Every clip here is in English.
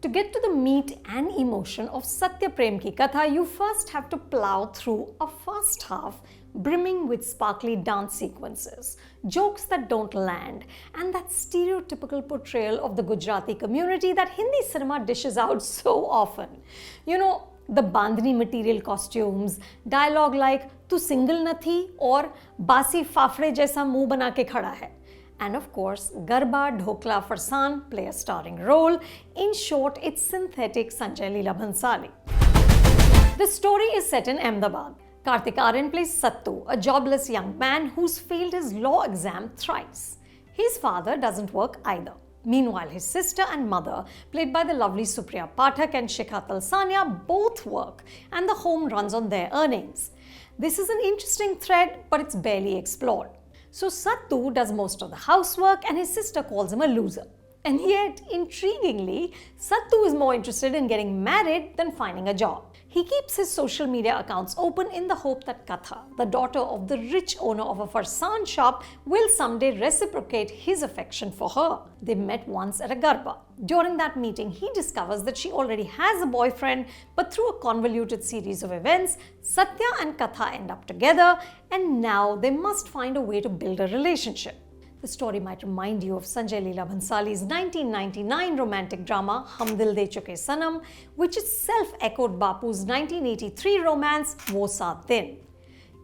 To get to the meat and emotion of Satyaprem ki Katha, you first have to plow through a first half brimming with sparkly dance sequences, jokes that don't land, and that stereotypical portrayal of the Gujarati community that Hindi cinema dishes out so often. You know, the bandhani material costumes, dialogue like "Tu single nathi" or "Basi fafde jaisa muh bana ke khada hai." And of course, Garba, Dhokla, Farsan play a starring role. In short, it's synthetic Sanjay Leela Bhansali. The story is set in Ahmedabad. Kartik Aaryan plays Sattu, a jobless young man who's failed his law exam thrice. His father doesn't work either. Meanwhile, his sister and mother, played by the lovely Supriya Pathak and Shikha Talsania, both work, and the home runs on their earnings. This is an interesting thread, but it's barely explored. So Sattu does most of the housework and his sister calls him a loser. And yet, intriguingly, Sattu is more interested in getting married than finding a job. He keeps his social media accounts open in the hope that Katha, the daughter of the rich owner of a farsan shop, will someday reciprocate his affection for her. They met once at a garba. During that meeting, he discovers that she already has a boyfriend, but through a convoluted series of events, Satya and Katha end up together, and now they must find a way to build a relationship. The story might remind you of Sanjay Leela Bhansali's 1999 romantic drama Hum Dil De Chuke Sanam, which itself echoed Bapu's 1983 romance Wo Saat Din.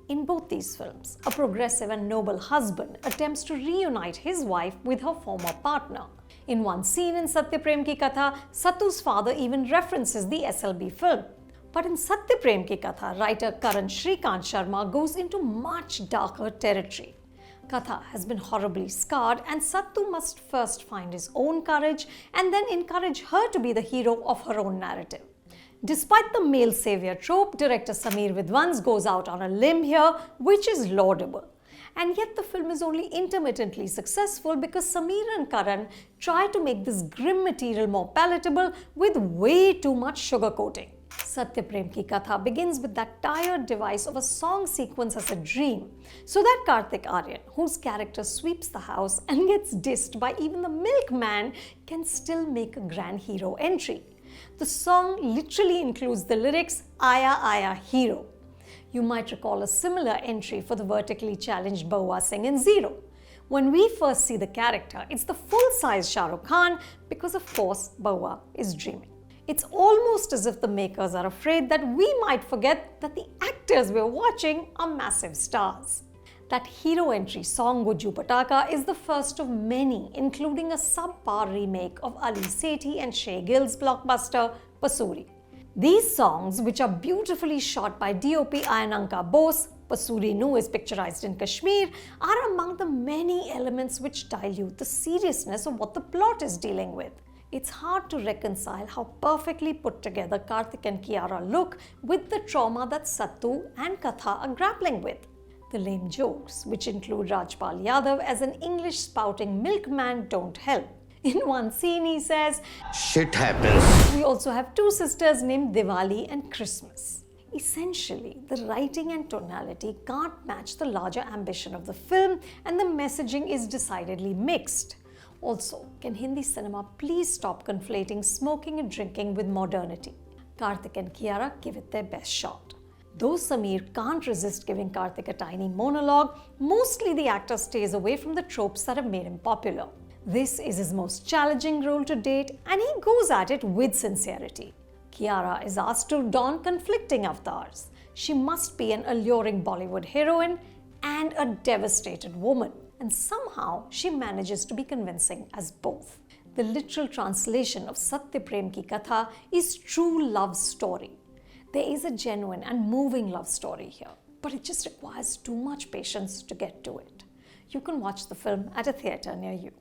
In both these films, a progressive and noble husband attempts to reunite his wife with her former partner. In one scene in Satyaprem ki Katha, Sattu's father even references the SLB film. But in Satyaprem ki Katha, writer Karan Shrikant Sharma goes into much darker territory. Katha has been horribly scarred, and Sattu must first find his own courage and then encourage her to be the hero of her own narrative. Despite the male savior trope, director Sameer Vidwans goes out on a limb here, which is laudable. And yet the film is only intermittently successful because Sameer and Karan try to make this grim material more palatable with way too much sugarcoating. Satyaprem ki Katha begins with that tired device of a song sequence as a dream, so that Kartik Aaryan, whose character sweeps the house and gets dissed by even the milkman, can still make a grand hero entry. The song literally includes the lyrics "Aya Aya Hero." You might recall a similar entry for the vertically challenged Bahua Singh in Zero. When we first see the character, it's the full-size Shah Rukh Khan because, of course, Bahua is dreaming. It's almost as if the makers are afraid that we might forget that the actors we're watching are massive stars. That hero entry song Gujju Pataka is the first of many, including a subpar remake of Ali Sethi and Shay Gill's blockbuster Pasuri. These songs, which are beautifully shot by DOP Ayananka Bose, Pasuri Nu is picturized in Kashmir, are among the many elements which dilute the seriousness of what the plot is dealing with. It's hard to reconcile how perfectly put together Kartik and Kiara look with the trauma that Sattu and Katha are grappling with. The lame jokes, which include Rajpal Yadav as an English-spouting milkman, don't help. In one scene, he says, "Shit happens." We also have two sisters named Diwali and Christmas. Essentially, the writing and tonality can't match the larger ambition of the film, and the messaging is decidedly mixed. Also, can Hindi cinema please stop conflating smoking and drinking with modernity? Kartik and Kiara give it their best shot. Though Sameer can't resist giving Kartik a tiny monologue, mostly the actor stays away from the tropes that have made him popular. This is his most challenging role to date, and he goes at it with sincerity. Kiara is asked to don conflicting avatars. She must be an alluring Bollywood heroine and a devastated woman. And somehow she manages to be convincing as both. The literal translation of Satyaprem ki Katha is true love story. There is a genuine and moving love story here, but it just requires too much patience to get to it. You can watch the film at a theatre near you.